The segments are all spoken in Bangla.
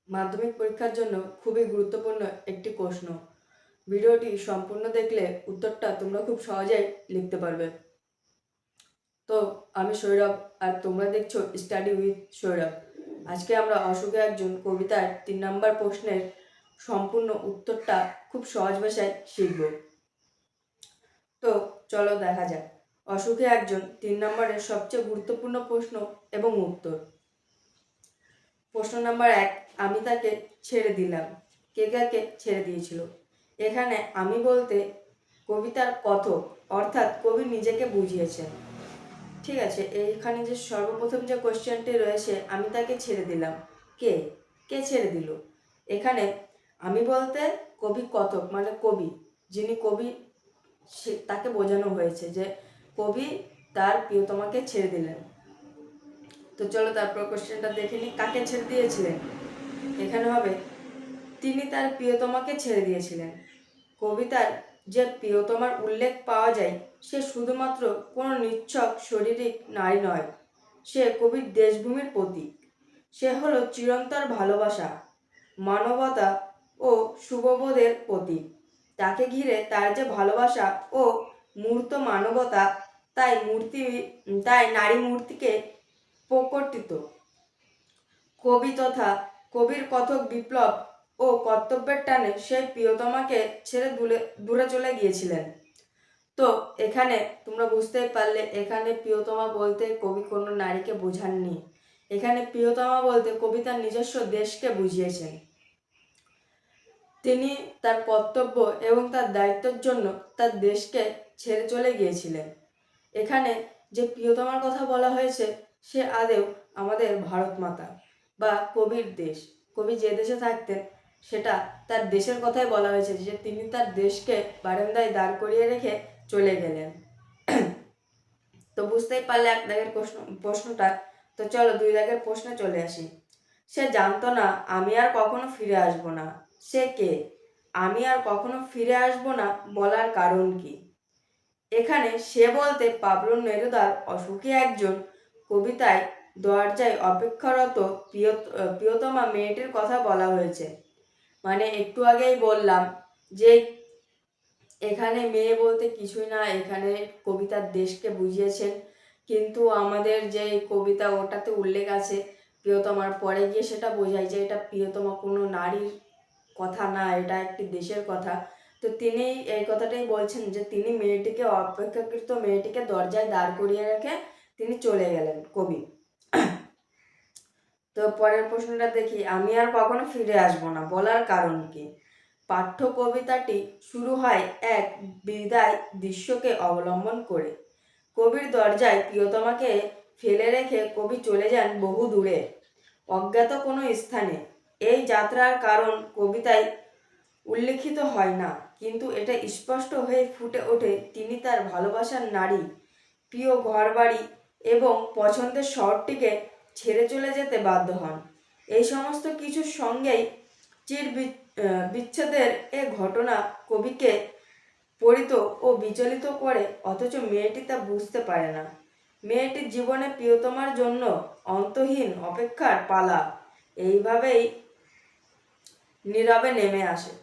মাধ্যমিক পরীক্ষার জন্য খুবই গুরুত্বপূর্ণ একটি প্রশ্ন। ভিডিওটি সম্পূর্ণ দেখলে উত্তরটা তোমরা খুব সহজেই লিখতে পারবে। তো আমি সৌরভ, আর তোমরা দেখছো স্টাডি উইথ সৌরভ। আজকে আমরা অশোকে একজন কবিতার 3 নম্বর প্রশ্নের সম্পূর্ণ উত্তরটা খুব সহজ ভাষায় শিখব। তো চলো দেখা যাক অশোকে একজন 3 নম্বরের সবচেয়ে গুরুত্বপূর্ণ প্রশ্ন এবং উত্তর। প্রশ্ন নাম্বার 1, আমি তাকে ছেড়ে দিলাম। কে কাকে ছেড়ে দিয়েছিল? এখানে আমি বলতে কবিতার কথক অর্থাৎ কবি নিজেকে বুঝিয়েছেন। ঠিক আছে, এইখানে যে সর্বপ্রথম যে কোশ্চেনটি রয়েছে, আমি তাকে ছেড়ে দিলাম, কে কে ছেড়ে দিল? এখানে আমি বলতে কবি কথক মানে কবি, যিনি কবি তাকে বোঝানো হয়েছে যে কবি তার প্রিয়তমাকে ছেড়ে দিলেন। তো চলো তারপর কোশ্চেনটা দেখে নিই, কাকে ছেড়ে দিয়েছিলেন? এখানে হবে তিনি তার প্রিয়তমাকে ছেড়ে দিয়েছিলেন। কবিতার যে প্রিয়তমার উল্লেখ পাওয়া যায় সে শুধুমাত্র কোনো নিছক শারীরিক নারী নয়, সে কবির দেশভূমির প্রতীক। সে হলো চিরন্তর ভালোবাসা, মানবতা ও শুভবোধের প্রতীক। তাকে ঘিরে তার যে ভালোবাসা ও মূর্ত মানবতা, তাই নারী মূর্তিকে প্রকটিত। কবি তথা কবির কথক বিপ্লব ও কর্তব্যের টানে সেই প্রিয়তমাকে ছেড়ে দূরে চলে গিয়েছিলেন। তো এখানে তোমরা বুঝতেই পারলে, এখানে প্রিয়তমা বলতে কবি কোনো নারীকে বোঝাননি। এখানে প্রিয়তমা বলতে কবি তার নিজস্ব দেশকে বুঝিয়েছেন। তিনি তার কর্তব্য এবং তার দায়িত্বের জন্য তার দেশকে ছেড়ে চলে গিয়েছিলেন। এখানে যে প্রিয়তমার কথা বলা হয়েছে সে আদেও আমাদের ভারত মাতা বা কবির দেশ। কবি যে দেশে থাকতেন সেটা তার দেশের কথাই বলা হয়েছে, যে তিনি তার দেশকে বারান্দায় দাঁড় করিয়ে রেখে চলে গেলেন। তো বুঝতেই পারলে 1 দাগের প্রশ্নটা। তো চলো 2 দাগের প্রশ্নে চলে আসি। সে জানতো না আমি আর কখনো ফিরে আসব না। সে কে? আমি আর কখনো ফিরে আসব না বলার কারণ কি? এখানে সে বলতে পাবলো নেরুদার অশোকে একজন কবিতায় দরজায় অপেক্ষারত প্রিয়তমা মেয়েটির কথা বলা হয়েছে। মানে একটু আগেই বললাম যে এখানে মেয়ে বলতে কিছুই না, এখানে কবিতার দেশকে বুঝিয়েছেন। কিন্তু আমাদের যে কবিতা ওটাতে উল্লেখ আছে প্রিয়তমার, পরে গিয়ে সেটা বোঝায় যে এটা প্রিয়তমা কোনো নারীর কথা না, এটা একটি দেশের কথা। তো তিনি এই কথাটাই বলছেন যে তিনি অপেক্ষাকৃত মেয়েটিকে দরজায় দাঁড় করিয়ে রেখে তিনি চলে গেলেন কবি। তো পরের প্রশ্নটা দেখি, আমি আর কখনো ফিরে আসবো না বলার কারণ কি? পাঠ্য কবিতাটি শুরু হয় এক বিদায় দৃশ্যকে অবলম্বন করে। কবির দরজায় প্রিয়তমাকে ফেলে রেখে কবি চলে যান বহু দূরে, অজ্ঞাত কোনো স্থানে। এই যাত্রার কারণ কবিতায় উল্লেখিত হয় না, কিন্তু এটা স্পষ্ট হয়ে ফুটে ওঠে তিনি তার ভালোবাসার নারী, প্রিয় ঘরবাড়ি এবং পছন্দের শহরটিকে ছেড়ে চলে যেতে বাধ্য হন। এই সমস্ত কিছুর সঙ্গেই বিচ্ছেদের এ ঘটনা কবিকে পরিত ও বিচলিত করে, অথচ মেয়েটি তা বুঝতে পারে না। মেয়েটির জীবনে প্রিয়তমার জন্য অন্তহীন অপেক্ষার পালা এইভাবেই নীরবে নেমে আসে।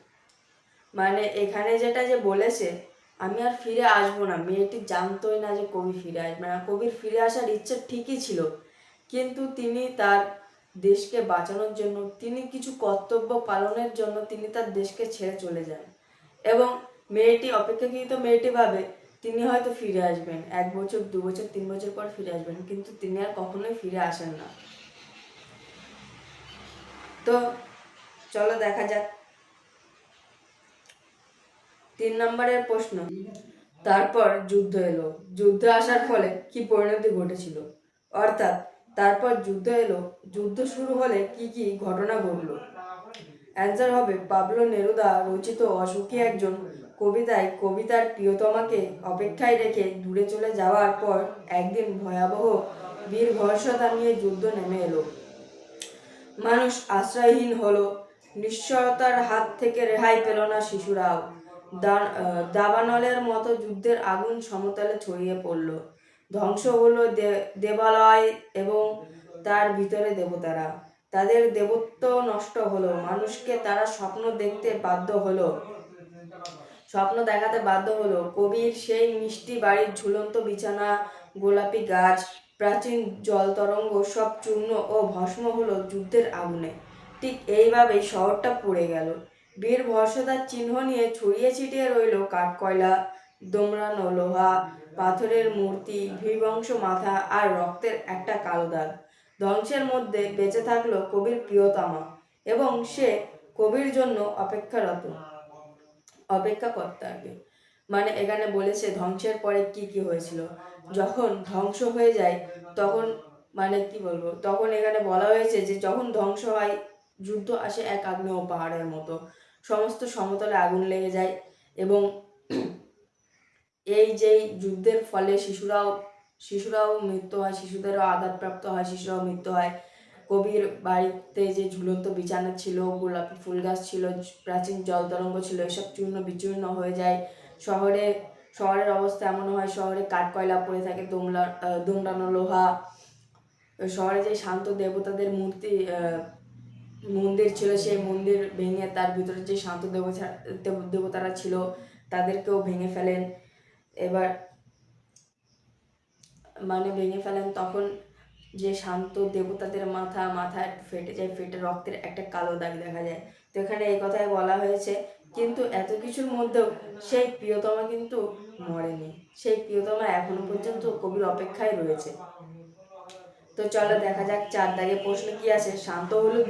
মানে এখানে যেটা যে বলেছে আমি আর ফিরে আসবো না, মেয়েটি জানতোই না যে কবি ফিরে আসবে না। কবির ফিরে আসার ইচ্ছে ঠিকই ছিল, কিন্তু তিনি তার দেশকে বাঁচানোর জন্য, তিনি কিছু কর্তব্য পালনের জন্য তিনি তার দেশকে ছেড়ে চলে যান। এবং অপেক্ষাকৃত মেয়েটি ভাবে তিনি হয়তো ফিরে আসবেন 1 বছর 2 বছর 3 বছর পর ফিরে আসবেন, কিন্তু তিনি আর কখনোই ফিরে আসেন না। তো চলো দেখা যাক 3 নম্বরের প্রশ্ন। তারপর যুদ্ধ এলো। যুদ্ধ আসার ফলে কি পরিণতি ঘটেছিল? অর্থাৎ তারপর যুদ্ধ এলো, যুদ্ধ শুরু হলে কি কি ঘটনা ঘটলো? অ্যান্সার হবে পাবলো নেরুদা রচিত অশোকে একজন কবিতায় কবিতার প্রিয়তমাকে অপেক্ষায় রেখে দূরে চলে যাওয়ার পর একদিন ভয়াবহ বীরভৎসতা নিয়ে যুদ্ধ নেমে এলো। মানুষ আশ্রয়হীন হলো, নিশ্চয়তার হাত থেকে রেহাই পেল না শিশুরাও। দাবানলের মতো যুদ্ধের আগুন সমতলে ছড়িয়ে পড়ল। ধ্বংস হলো দেবালয় এবং তার ভিতরে দেবতারা। তাদের দেবত্ব নষ্ট হলো, মানুষকে তারা স্বপ্ন দেখাতে বাধ্য হলো। কবির সেই মিষ্টি বাড়ির ঝুলন্ত বিছানা, গোলাপি গাছ, প্রাচীন জল তরঙ্গ সব চূর্ণ ও ভস্ম হলো যুদ্ধের আগুনে। ঠিক এইভাবেই শহরটা পুড়ে গেল। বীর ভর্ষতার চিহ্ন নিয়ে ছড়িয়ে ছিটিয়ে রইল কাঠকয়লা, দোমড়ানো লোহা, পাথরের মূর্তি, ভীবংশ মাথা আর রক্তের একটা কালো দাগ। ধ্বংসের মধ্যে বেঁচে থাকলো কবির প্রিয়তমা এবং সে কবির জন্য অপেক্ষা করতে হবে। মানে এখানে বলেছে ধ্বংসের পরে কি কি হয়েছিল। যখন ধ্বংস হয়ে যায় তখন মানে কি বলবো, তখন এখানে বলা হয়েছে যে যখন ধ্বংস হয়, যুদ্ধ আসে এক আগ্নেয় পাহাড়ের মতো, সমস্ত সমতলে আগুন লেগে যায় এবং এই যে যুদ্ধের ফলে শিশুরাও মৃত্যু হয়, শিশুদেরও আঘাতপ্রাপ্ত হয়, শিশুরাও মৃত্যু হয়। কবির বাড়িতে যে ঝুলন্ত বিছানা ছিল, গোলাপি ফুল গাছ ছিল, প্রাচীন জল তরঙ্গ ছিল, এসব চূর্ণ বিচূর্ণ হয়ে যায়। শহরের অবস্থা এমন হয়, শহরে কাঠ কয়লা পড়ে থাকে, দুমড়ানো লোহা। শহরে যে শান্ত দেবতাদের মন্দির ছিল, সেই মন্দির ভেঙে তার ভিতরে যে শান্ত দেবতারা ছিল তাদেরকেও ভেঙে ফেলেন। এবার ভেঙে ফেলেন, তখন যে শান্ত দেবতাদের মাথা ফেটে যায়, ফেটে রক্তের একটা কালো দাগ দেখা যায়। তো এখানে এই কথাই বলা হয়েছে। কিন্তু এত কিছুর মধ্যেও সেই প্রিয়তমা কিন্তু মরেনি, সেই প্রিয়তমা এখনো পর্যন্ত কবির অপেক্ষায় রয়েছে। তো চলো দেখা যাক 4 দাগে প্রশ্ন কি আছে। শান্ত হলুদ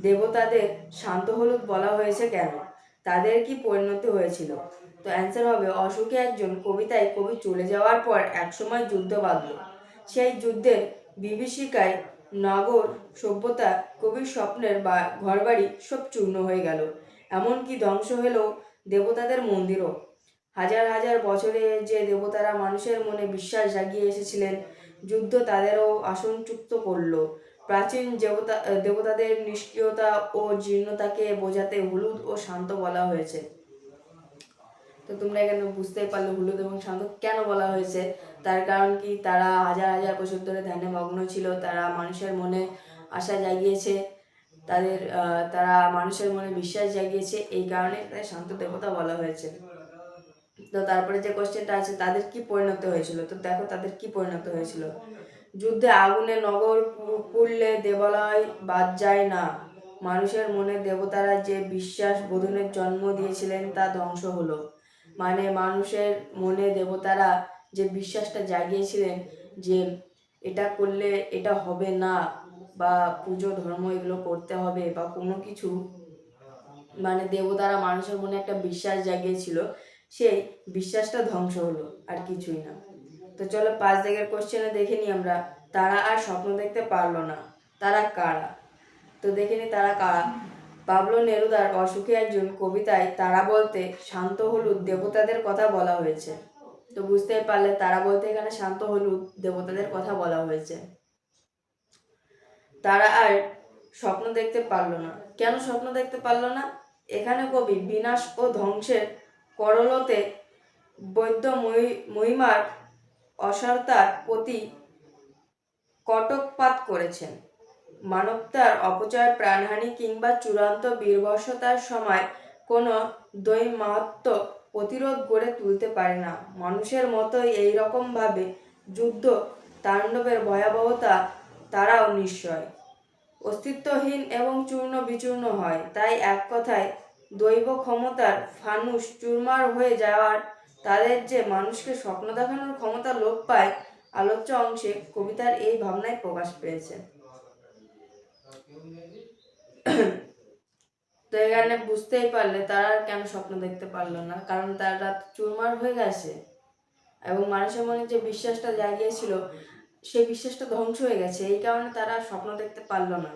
দেবতাদের শান্ত হলুদ বলা হয়েছে কেন? তাদের কি পরিণতি হয়েছিল? তো অ্যান্সার হবে অশোকে একজন কবিতায় কবি চলে যাওয়ার পর একসময় যুদ্ধ বাঁধল। সেই যুদ্ধের বিভীষিকায় নগর সভ্যতা, কবির স্বপ্নের ঘরবাড়ি সব চূর্ণ হয়ে গেল। এমনকি ধ্বংস হলো দেবতাদের মন্দিরও। হাজার হাজার বছরে যে দেবতারা মানুষের মনে বিশ্বাস জাগিয়ে এসেছিলেন, যুদ্ধ তাদেরও আসনচ্যুত করল। প্রাচীন দেবতাদের নিষ্ক্রিয়তা ও জীর্ণতাকে বোঝাতে হলুদ ও শান্ত বলা হয়েছে। তো তোমরা এখানে বুঝতেই পারলে হলুদ এবং শান্ত কেন বলা হয়েছে। তার কারণ কি, তারা হাজার হাজার বছর ধরে ধ্যানে মগ্ন ছিল, তারা মানুষের মনে আশা জাগিয়েছে, তারা মানুষের মনে বিশ্বাস জাগিয়েছে, এই কারণে তাদের শান্ত দেবতা বলা হয়েছে। তো তারপরে যে কোশ্চেনটা আছে, তাদের কি পরিণত হয়েছিল? তো দেখো তাদের কি পরিণত হয়েছিল। যুদ্ধে আগুনে নগর পুড়লে দেবালয় বাদ যায় না। মানুষের মনে দেবতারা যে বিশ্বাস বোধনের জন্ম দিয়েছিলেন তা ধ্বংস হলো। মানে মানুষের মনে দেবতারা যে বিশ্বাসটা জাগিয়েছিলেন যে এটা করলে এটা হবে না, বা পুজো ধর্ম এগুলো করতে হবে বা কোনো কিছু, মানে দেবতারা মানুষের মনে একটা বিশ্বাস জাগিয়েছিল, সেই বিশ্বাসটা ধ্বংস হলো, আর কিছুই না। তো চলো 5 দাগের কোশ্চেনে দেখে নিই আমরা। তারা আর স্বপ্ন দেখতে পারলো না, তারা কারা? তো দেখে নিই তারা কারা। পাবলো নেরুদার অসুখী একজন কবিতায় তারা বলতে শান্ত হলুদ দেবতাদের কথা বলা হয়েছে। তো বুঝতেই পারলে তারা বলতে এখানে শান্ত হলুদ দেবতাদের কথা বলা হয়েছে। তারা আর স্বপ্ন দেখতে পারলো না। কেন স্বপ্ন দেখতে পারলো না? এখানে কবি বিনাশ ও ধ্বংসের করলতে বৈদ্য মহিমার অসারতার প্রতি কটকপাত করেছেন। মানবতার অপচয়, প্রাণহানি কিংবা চূড়ান্ত বীরবর্ষতার সময় কোনো দৈমাত্ম প্রতিরোধ গড়ে তুলতে পারে না। মানুষের মতোই এইরকমভাবে যুদ্ধ তাণ্ডবের ভয়াবহতা তারাও নিশ্চয় অস্তিত্বহীন এবং চূর্ণ বিচূর্ণ হয়। তাই এক কথায় দৈব ক্ষমতার ফানুস চুরমার হয়ে যাওয়ার তাদের যে মানুষকে স্বপ্ন দেখানোর ক্ষমতা লোপ পায়, আলোচ্য অংশে কবিতার এই ভাবনায় প্রকাশ পেয়েছে। তো এখানে বুঝতেই পারলে তারা কেন স্বপ্ন দেখতে পারলো না, কারণ তারা চুরমার হয়ে গেছে এবং মানুষের মনে যে বিশ্বাসটা জাগিয়েছিল সেই বিশ্বাসটা ধ্বংস হয়ে গেছে, এই কারণে তারা স্বপ্ন দেখতে পারলো না।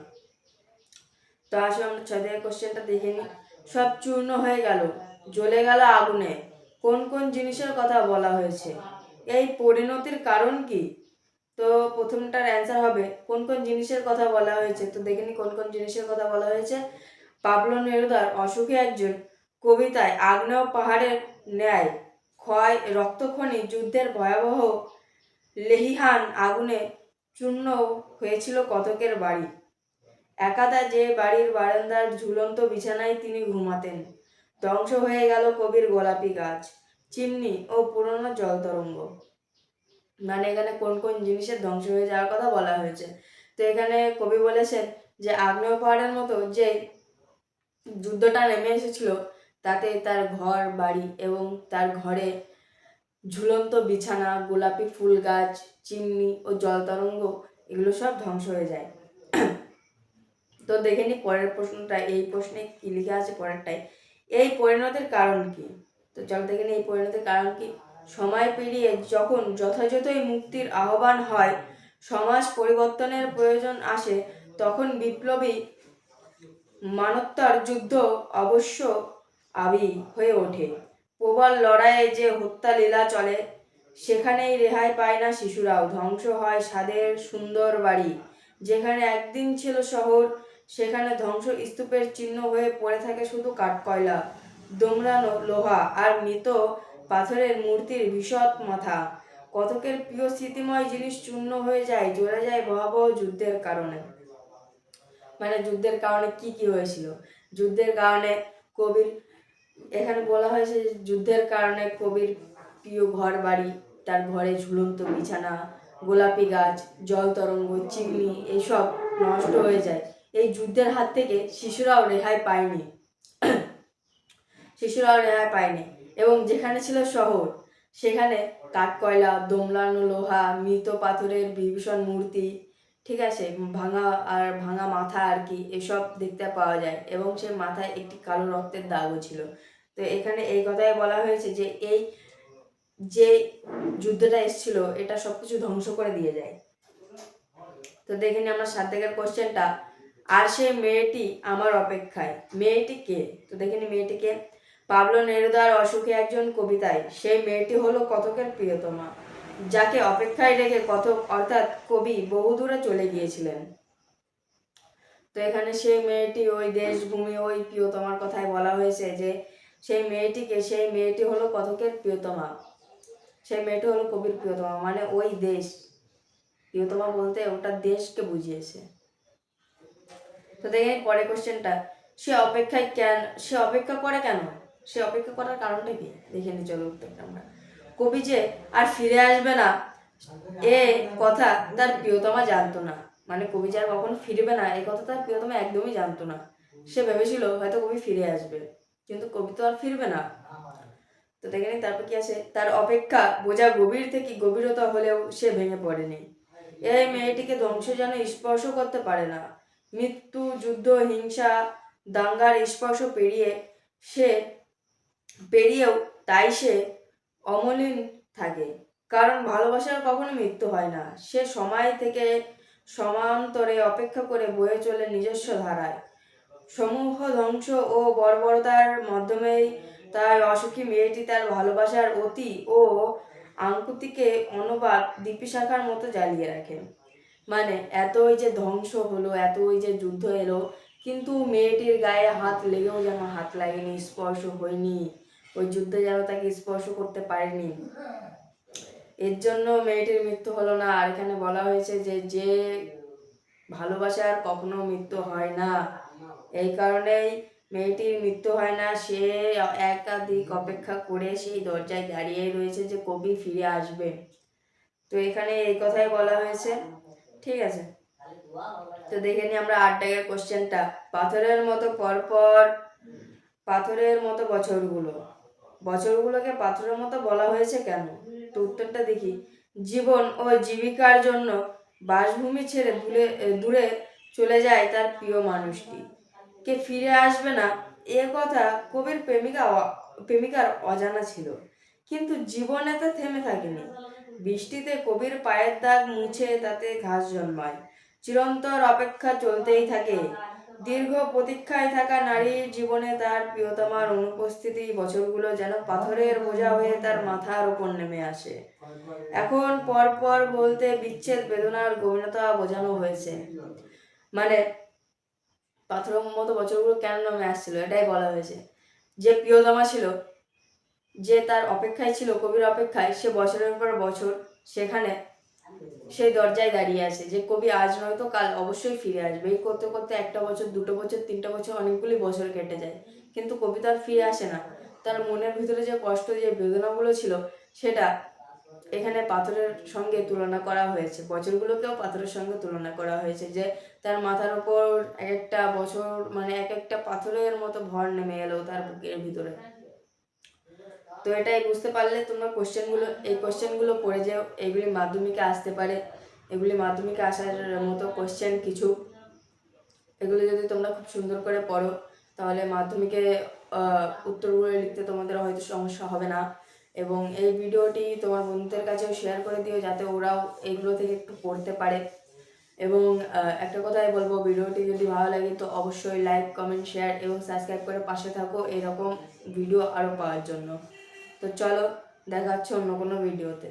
তো আসলে আমরা 6 দাগের কোশ্চেনটা দেখে নিই। সব চূর্ণ হয়ে গেল, জ্বলে গেল আগুনে, কোন কোন জিনিসের কথা বলা হয়েছে? এই পরিণতির কারণ কি? তো প্রথমটার অ্যান্সার হবে কোন কোন জিনিসের কথা বলা হয়েছে। তো দেখে নি কোন কোন জিনিসের কথা বলা হয়েছে। পাবলো নেরুদার অসুখী একজন কবিতায় আগ্নেয় পাহাড়ের ন্যায় রক্তক্ষয়ী যুদ্ধের ভয়াবহ লেহিহান আগুনে চূর্ণ হয়েছিল কতকের বাড়ি। একাদা যে বাড়ির বারান্দার ঝুলন্ত বিছানায় তিনি ঘুমাতেন। ধ্বংস হয়ে গেল কবির গোলাপি গাছ, চিমনি ও পুরনো জল তরঙ্গ। মানে এখানে কোন কোন জিনিসের ধ্বংস হয়ে যাওয়ার কথা বলা হয়েছে। তো এখানে কবি বলেছেন যে আগ্নেয় পাহাড়ের মতো যে যুদ্ধটা নেমে এসেছিল, তাতে তার ঘর বাড়ি এবং তার ঘরে ঝুলন্ত বিছানা, গোলাপি ফুল গাছ, চিমনি ও জল তরঙ্গ এগুলো সব ধ্বংস হয়ে যায়। তো দেখে নি পরের প্রশ্নটা, এই প্রশ্নে কি লিখে আছে পরেরটাই, এই পরিণতির কারণ কি? তো চল দেখে নি এই পরিণতির কারণ কি। সময় পেরিয়ে যখন যথাযথই মুক্তির আহ্বান হয়, সমাজ পরিবর্তনের প্রয়োজন আসে, তখন বিপ্লবী মানবতার যুদ্ধ অবশ্য আবি হয়ে ওঠে। প্রবল লড়াইয়ে যে হত্যা লীলা চলে, সেখানেই রেহাই পায় না শিশুরাও। ধ্বংস হয় স্বাদের সুন্দর বাড়ি, যেখানে একদিন ছিল শহর, সেখানে ধ্বংস স্তূপের চিহ্ন হয়ে পড়ে থাকে শুধু কাঠকয়লা, দোমড়ানো লোহা আর মৃত পাথরের মূর্তির বিশদ মাথা। কতকের প্রিয় স্মৃতিময় জিনিস চূর্ণ হয়ে যায়, জ্বলে যায় ভয়াবহ যুদ্ধের কারণে। মানে যুদ্ধের কারণে কি কি হয়েছিল? যুদ্ধের কারণে কবির, এখানে বলা হয়েছে যে যুদ্ধের কারণে কবির প্রিয় ঘর বাড়ি, তার ঘরে ঝুলন্ত বিছানা, গোলাপি গাছ, জল তরঙ্গ, চিমনি এইসব নষ্ট হয়ে যায়। এই যুদ্ধের হাত থেকে শিশুরাও রেহাই পায়নি এবং যেখানে ছিল শহর, সেখানে কাঠকয়লা, দোমড়ানো লোহা, মৃত পাথরের বিভীষণ মূর্তি, ঠিক আছে, ভাঙা মাথা আর কি, এসব দেখতে পাওয়া যায় এবং সে মাথায় একটি কালো রক্তের দাগও ছিল। তো এখানে এই কথাই বলা হয়েছে যে এই যে যুদ্ধটা এসেছিল, এটা সবকিছু ধ্বংস করে দিয়ে যায়। তো দেখে নিই আমরা 7 দাগের কোশ্চেনটা। আর সেই মেয়েটি আমার অপেক্ষায়, মেয়েটি কে? তো দেখে নিই মেয়েটি কে। পাবলো নেরুদার অসুখে একজন কবিতায় সেই মেয়েটি হলো কতকের প্রিয়তমা, যাকে অপেক্ষায় রেখে কথক অর্থাৎ কবি বহুদূরে চলে গিয়েছিলেন। তো এখানে সেই মেয়েটি, ওই দেশভূমি, ওই প্রিয়তমার কথাই বলা হয়েছে যে সেই মেয়েটিকে, সেই মেয়েটি হলো কথকের প্রিয়তমা, সেই মেয়েটি হলো কবির প্রিয়তমা, মানে ওই দেশ। প্রিয়তমা বলতে ওটা দেশকে বুঝিয়েছে। তো দেখে পরে কোশ্চেনটা, সে অপেক্ষা করে কেন? সে অপেক্ষা করার কারণটা কি দেখে নি, চলো উত্তরটা আমরা। কবি যে আর ফিরে আসবে না এ কথা তার প্রিয়তমা জানতো না। মানে কবি যে আর কখনো ফিরবে না এই কথা তার প্রিয়তমা একদমই জানতো না। সে ভেবেছিল হয়তো কবি ফিরে আসবে, কিন্তু কবি তো আর ফিরবে না। তো দেখে নি তারপর কি আছে, তার অপেক্ষা বোঝা গভীর থেকে গভীরতা হলেও সে ভেঙে পড়েনি। এই মেয়েটিকে ধ্বংস যেন স্পর্শ করতে পারে না। মৃত্যু, যুদ্ধ, হিংসা, দাঙ্গার স্পর্শ পেরিয়েও তাই সে অমলিন থাকে, কারণ ভালোবাসার কখনো মৃত্যু হয় না। সে সময় থেকে সমান্তরে অপেক্ষা করে বয়ে চলে নিজস্ব ধারায়। সমূহ ধ্বংস ও বর্বরতার মাধ্যমেই তাই অসুখী মেয়েটি তার ভালোবাসার অতি ও আকুতিকে অনুবাদ দীপিশাখার মতো জ্বালিয়ে রাখে। মানে এতই যে ধ্বংস হলো, এতই যে যুদ্ধ এলো, কিন্তু মেয়েটির গায়ে হাত লেগেও যেন হাত লাগেনি, স্পর্শ হয়নি, ওই যুদ্ধে যেন তাকে স্পর্শ করতে পারেনি, এর জন্য মেয়েটির মৃত্যু হলো না। আর এখানে বলা হয়েছে যে যে ভালোবাসার কখনো মৃত্যু হয় না, এই কারণেই মেয়েটির মৃত্যু হয় না। সে একাধিক অপেক্ষা করে সেই দরজায় দাঁড়িয়ে রয়েছে যে কবি ফিরে আসবে। তো এখানে এই কথাই বলা হয়েছে, ঠিক আছে। তো দেখে নিই আমরা 8 দাগের কোশ্চেনটা। পাথরের মতো বছরগুলোকে পাথরের মতো বলা হয়েছে কেন? তো উত্তরটা দেখি। জীবন ও জীবিকার জন্য বাসভূমি ছেড়ে দূরে চলে যায় তার প্রিয় মানুষটি, কে ফিরে আসবে না এ কথা কবির প্রেমিকার অজানা ছিল, কিন্তু জীবন এতে থেমে থাকেনি। বৃষ্টিতে কবির পায়ের দাগ মুছে তাতে ঘাস জন্মায়, চিরন্তর অপেক্ষা চলতেই থাকে। দীর্ঘ প্রতীক্ষায় থাকা নারীর জীবনে তার প্রিয়তমার অনুপস্থিতি বছরগুলো যেন পাথরের বোঝা হয়ে তার মাথার উপর নেমে আসে। এখন পরপর বলতে বিচ্ছেদ বেদনার গভীরতা বোঝানো হয়েছে। মানে পাথরের মতো বছরগুলো কেন নামে আসছিল এটাই বলা হয়েছে। যে প্রিয়তমা ছিল, যে তার অপেক্ষায় ছিল, কবির অপেক্ষায়, সে বছরের পর বছর সেখানে সেই দরজায় দাঁড়িয়ে আছে যে কবি আজ নয়তো কাল অবশ্যই ফিরে আসবে। এই করতে করতে 1টা বছর, 2টো বছর, 3টা বছর, অনেকগুলি বছর কেটে যায়, কিন্তু কবি তো আর ফিরে আসে না। তার মনের ভিতরে যে কষ্ট, যে বেদনাগুলো ছিল, সেটা এখানে পাথরের সঙ্গে তুলনা করা হয়েছে, বছরগুলোকেও পাথরের সঙ্গে তুলনা করা হয়েছে। যে তার মাথার উপর এক একটা বছর মানে এক একটা পাথরের মতো ভর নেমে এলো তার বুকের ভিতরে। তো এটাই বুঝতে পারলে তোমরা এই কোশ্চেনগুলো পড়ে যাও, এগুলি মাধ্যমিকে আসতে পারে, এগুলি মাধ্যমিকে আসার মতো কোশ্চেন কিছু। এগুলো যদি তোমরা খুব সুন্দর করে পড়ো, তাহলে মাধ্যমিকে উত্তরগুলো লিখতে তোমাদের হয়তো সমস্যা হবে না। এবং এই ভিডিওটি তোমার বন্ধুদের কাছেও শেয়ার করে দিও, যাতে ওরাও এইগুলো থেকে একটু পড়তে পারে। এবং একটা কথাই বলবো, ভিডিওটি যদি ভালো লাগে তো অবশ্যই লাইক, কমেন্ট, শেয়ার এবং সাবস্ক্রাইব করে পাশে থাকো এরকম ভিডিও আরও পাওয়ার জন্য। তো চলো, দেখা হচ্ছে অন্য কোনো ভিডিওতে।